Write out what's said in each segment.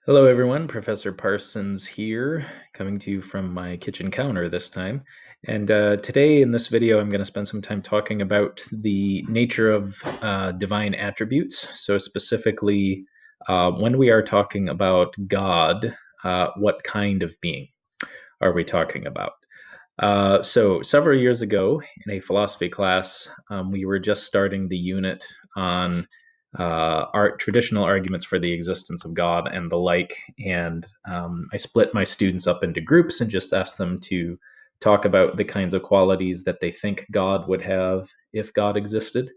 Hello, everyone. Professor Parsons here, coming to you from my kitchen counter this time. And today in this video, I'm going to spend some time talking about the nature of divine attributes. So specifically, when we are talking about God, what kind of being are we talking about? So several years ago in a philosophy class, we were just starting the unit on art traditional arguments for the existence of God and the like. And I split my students up into groups and just asked them to talk about the kinds of qualities that they think God would have if God existed.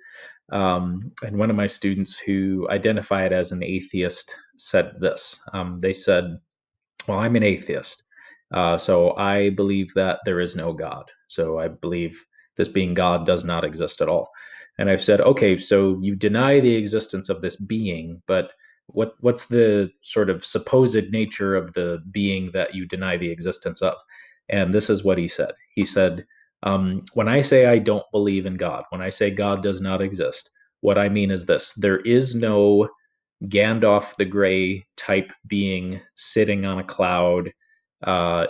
And one of my students who identified as an atheist said this. They said, well, I'm an atheist. So I believe that there is no God. So I believe this being God does not exist at all. And I've said, okay, so you deny the existence of this being, but what's the sort of supposed nature of the being that you deny the existence of? And this is what he said. He said, when I say I don't believe in God, when I say God does not exist, what I mean is this: there is no Gandalf the Grey type being sitting on a cloud,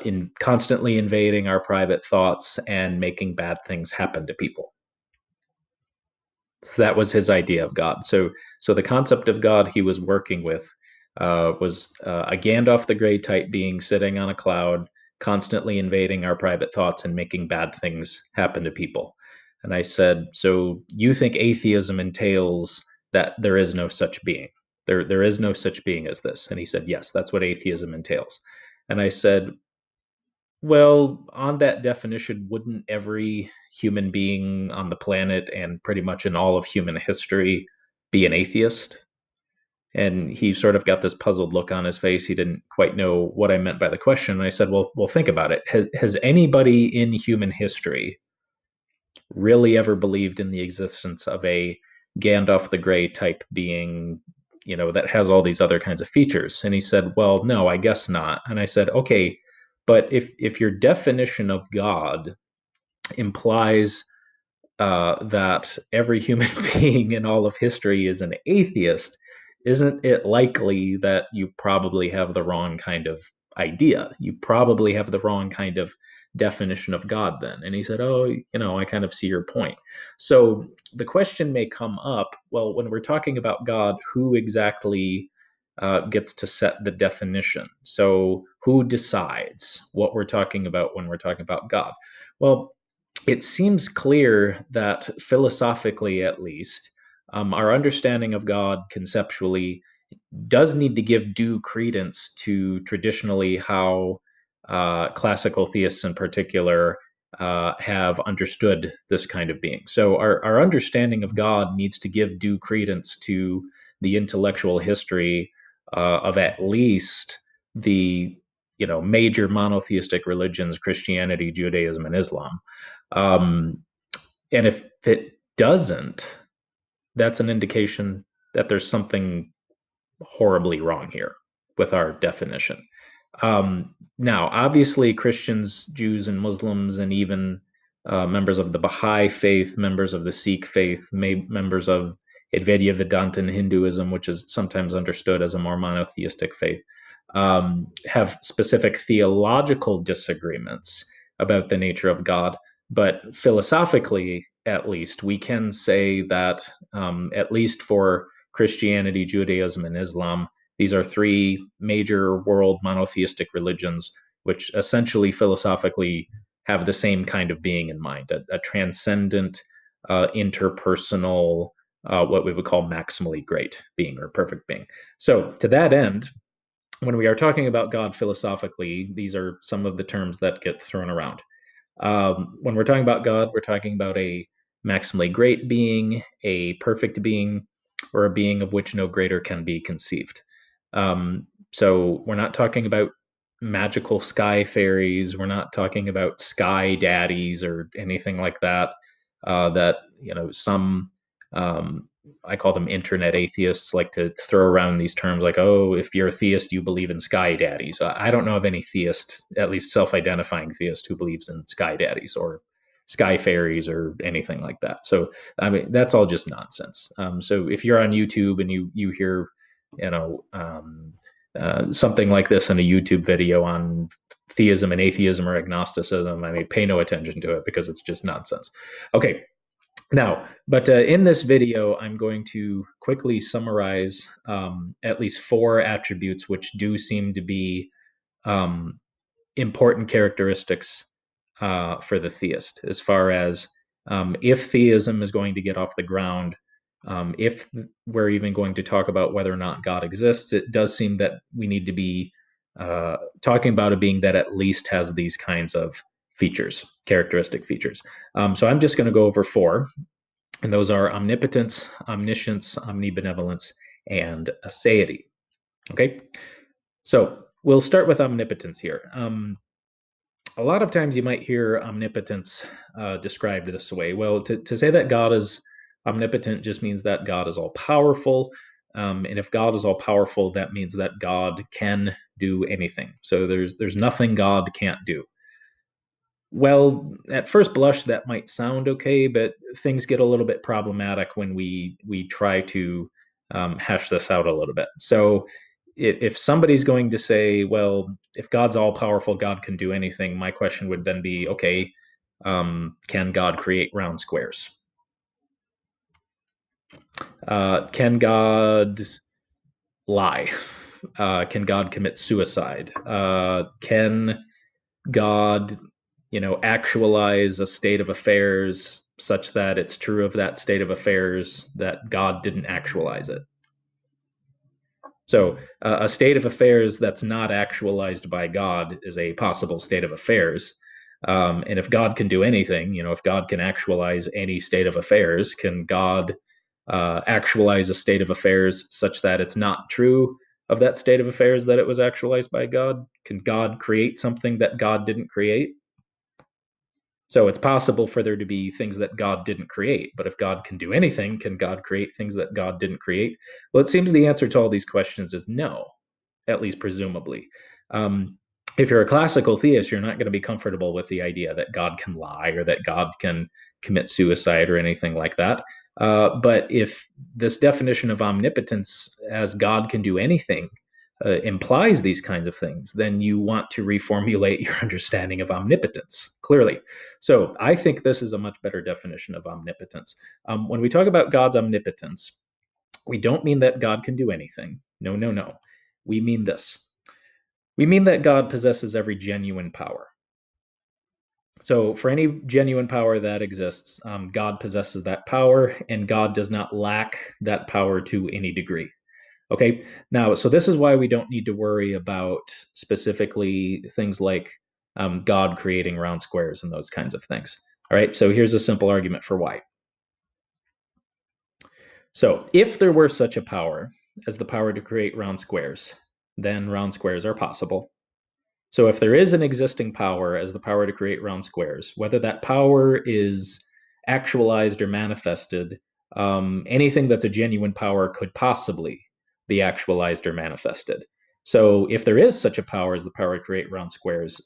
in constantly invading our private thoughts and making bad things happen to people. So that was his idea of God. So the concept of God he was working with was a Gandalf the Grey type being sitting on a cloud, constantly invading our private thoughts and making bad things happen to people. And I said, so you think atheism entails that there is no such being? There is no such being as this. And he said, yes, that's what atheism entails. And I said, well, on that definition, wouldn't every human being on the planet and pretty much in all of human history be an atheist? And he sort of got this puzzled look on his face. He didn't quite know what I meant by the question. And I said, well, think about it. Has anybody in human history really ever believed in the existence of a Gandalf the Grey type being, that has all these other kinds of features? And he said, well, no, I guess not. And I said, okay, but if your definition of God implies that every human being in all of history is an atheist, isn't it likely that you probably have the wrong kind of idea? You probably have the wrong kind of definition of God then. And he said, oh, I kind of see your point. So the question may come up, well, when we're talking about God, who exactly gets to set the definition? So who decides what we're talking about when we're talking about God? Well, it seems clear that philosophically, at least, our understanding of God conceptually does need to give due credence to traditionally how classical theists in particular have understood this kind of being. So our understanding of God needs to give due credence to the intellectual history of at least the major monotheistic religions, Christianity, Judaism, and Islam. Um, and if it doesn't, that's an indication that there's something horribly wrong here with our definition. Now, obviously, Christians, Jews, and Muslims, and even members of the Baha'i faith, members of the Sikh faith, members of Advaita Vedanta and Hinduism, which is sometimes understood as a more monotheistic faith, have specific theological disagreements about the nature of God. But philosophically, at least, we can say that, at least for Christianity, Judaism, and Islam, these are three major world monotheistic religions, which essentially philosophically have the same kind of being in mind, a transcendent, interpersonal, what we would call maximally great being or perfect being. So, to that end, when we are talking about God philosophically, these are some of the terms that get thrown around. When we're talking about God, we're talking about a maximally great being, a perfect being, or a being of which no greater can be conceived. So we're not talking about magical sky fairies. We're not talking about sky daddies or anything like that. That some I call them internet atheists like to throw around these terms like, oh, if you're a theist, you believe in sky daddies. I don't know of any theist, at least self-identifying theist, who believes in sky daddies or sky fairies or anything like that. So I mean, that's all just nonsense. So if you're on YouTube and you hear, you know, um, something like this in a YouTube video on theism and atheism or agnosticism, I mean, pay no attention to it because it's just nonsense. Okay, now, but in this video, I'm going to quickly summarize at least 4 attributes which do seem to be um, important characteristics for the theist, as far as if theism is going to get off the ground, if we're even going to talk about whether or not God exists, it does seem that we need to be talking about a being that at least has these kinds of features, characteristic features. So I'm just going to go over 4, and those are omnipotence, omniscience, omnibenevolence, and aseity. Okay, so we'll start with omnipotence here. A lot of times you might hear omnipotence described this way. Well, to say that God is omnipotent just means that God is all powerful. And if God is all powerful, that means that God can do anything. So there's nothing God can't do. Well, at first blush, that might sound okay, but things get a little bit problematic when we try to hash this out a little bit. So if somebody's going to say, well, if God's all powerful, God can do anything, my question would then be, okay, can God create round squares? Can God lie? Can God commit suicide? Can God, actualize a state of affairs such that it's true of that state of affairs that God didn't actualize it? So a state of affairs that's not actualized by God is a possible state of affairs. And if God can do anything, if God can actualize any state of affairs, can God actualize a state of affairs such that it's not true of that state of affairs that it was actualized by God? Can God create something that God didn't create? So it's possible for there to be things that God didn't create. But if God can do anything, can God create things that God didn't create? Well, it seems the answer to all these questions is no, at least presumably. If you're a classical theist, you're not going to be comfortable with the idea that God can lie or that God can commit suicide or anything like that. But if this definition of omnipotence as God can do anything implies these kinds of things, then you want to reformulate your understanding of omnipotence, clearly. So I think this is a much better definition of omnipotence. When we talk about God's omnipotence, we don't mean that God can do anything. No, no, no. We mean this. We mean that God possesses every genuine power. So for any genuine power that exists, God possesses that power, and God does not lack that power to any degree. Okay, now, so this is why we don't need to worry about specifically things like God creating round squares and those kinds of things. All right, so here's a simple argument for why. So if there were such a power as the power to create round squares, then round squares are possible. So if there is an existing power as the power to create round squares, whether that power is actualized or manifested, anything that's a genuine power could possibly be actualized or manifested. So if there is such a power as the power to create round squares,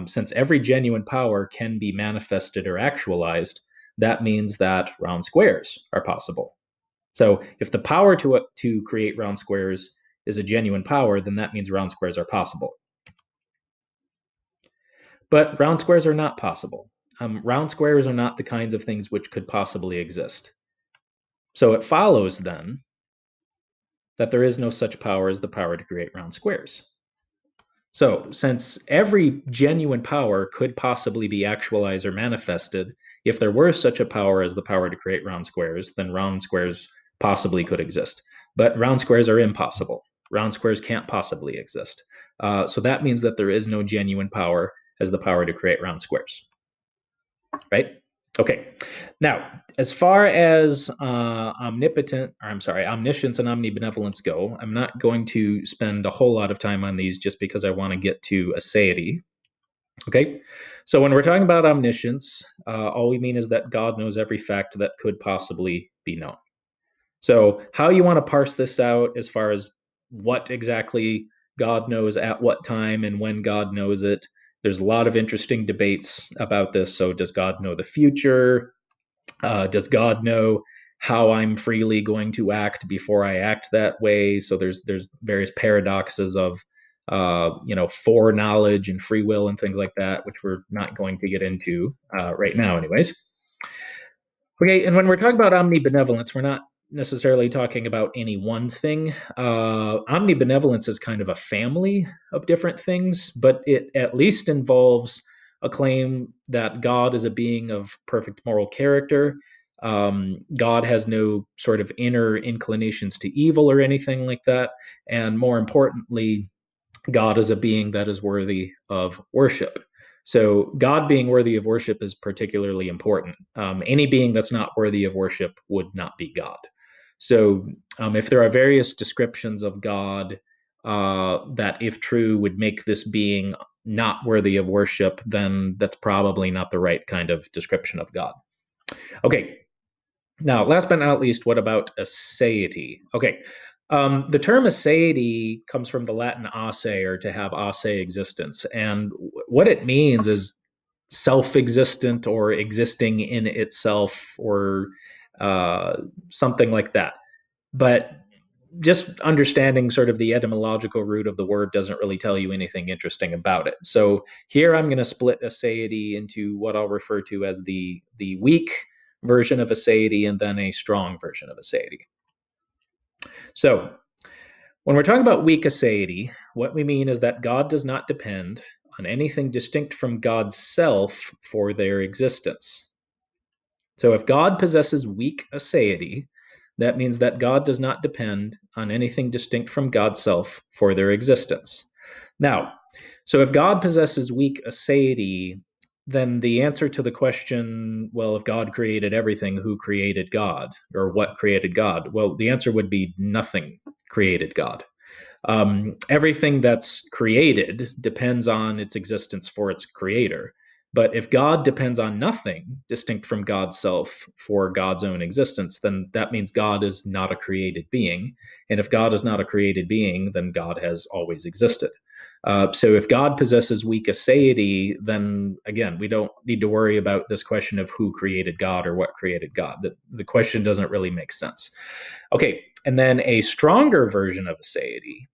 since every genuine power can be manifested or actualized, that means that round squares are possible. So if the power to create round squares is a genuine power, then that means round squares are possible. But round squares are not possible. Round squares are not the kinds of things which could possibly exist. So it follows then that there is no such power as the power to create round squares. So since every genuine power could possibly be actualized or manifested, if there were such a power as the power to create round squares, then round squares possibly could exist. But round squares are impossible. Round squares can't possibly exist. So that means that there is no genuine power as the power to create round squares. Right? Okay. Now, as far as omniscience and omnibenevolence go, I'm not going to spend a whole lot of time on these just because I want to get to aseity. Okay. So when we're talking about omniscience, all we mean is that God knows every fact that could possibly be known. So how you want to parse this out as far as what exactly God knows at what time and when God knows it, there's a lot of interesting debates about this. So does God know the future? Does God know how I'm freely going to act before I act that way. So there's various paradoxes of foreknowledge and free will and things like that, which we're not going to get into right now, anyways. Okay, and when we're talking about omnibenevolence, we're not necessarily talking about any one thing. Omnibenevolence is kind of a family of different things, but it at least involves a claim that God is a being of perfect moral character. God has no sort of inner inclinations to evil or anything like that. And more importantly, God is a being that is worthy of worship. So, God being worthy of worship is particularly important. Any being that's not worthy of worship would not be God. So, if there are various descriptions of God that, if true, would make this being not worthy of worship, then that's probably not the right kind of description of God. Okay, now, last but not least, what about aseity? Okay, the term aseity comes from the Latin esse, or to have esse existence. And what it means is self existent or existing in itself or something like that. But just understanding sort of the etymological root of the word doesn't really tell you anything interesting about it. So here I'm going to split aseity into what I'll refer to as the weak version of aseity and then a strong version of aseity. So when we're talking about weak aseity, what we mean is that God does not depend on anything distinct from God's self for their existence. So if God possesses weak aseity, that means that God does not depend on anything distinct from God's self for their existence. Now, so if God possesses weak aseity, then the answer to the question, well, if God created everything, who created God? Or what created God? Well, the answer would be nothing created God. Everything that's created depends on its existence for its creator. But if God depends on nothing distinct from God's self for God's own existence, then that means God is not a created being. And if God is not a created being, then God has always existed. So if God possesses weak aseity, then again, we don't need to worry about this question of who created God or what created God. The question doesn't really make sense. Okay, and then a stronger version of aseity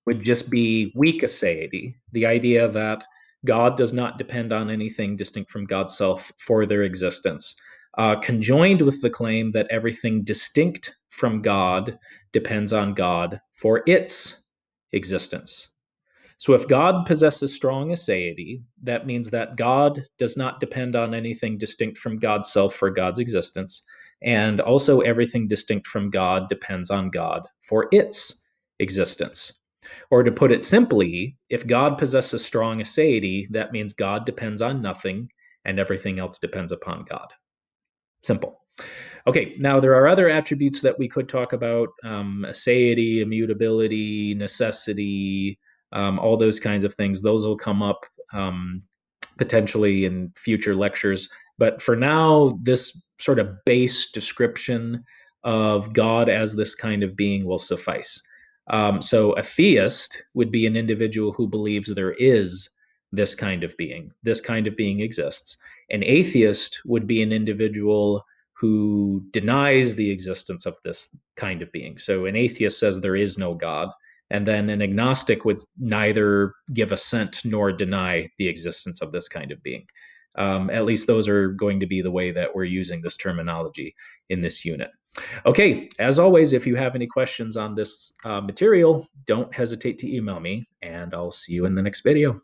would just be weak aseity, the idea that God does not depend on anything distinct from God's self for their existence, conjoined with the claim that everything distinct from God depends on God for its existence. So if God possesses strong aseity, that means that God does not depend on anything distinct from God's self for God's existence, and also everything distinct from God depends on God for its existence. Or to put it simply, if God possesses strong aseity, that means God depends on nothing and everything else depends upon God. Simple. Okay, now there are other attributes that we could talk about: aseity, immutability, necessity, all those kinds of things. Those will come up potentially in future lectures. But for now, this sort of base description of God as this kind of being will suffice. So a theist would be an individual who believes there is this kind of being. This kind of being exists. An atheist would be an individual who denies the existence of this kind of being. So an atheist says there is no God, and then an agnostic would neither give assent nor deny the existence of this kind of being. At least those are going to be the way that we're using this terminology in this unit. Okay, as always, if you have any questions on this material, don't hesitate to email me, and I'll see you in the next video.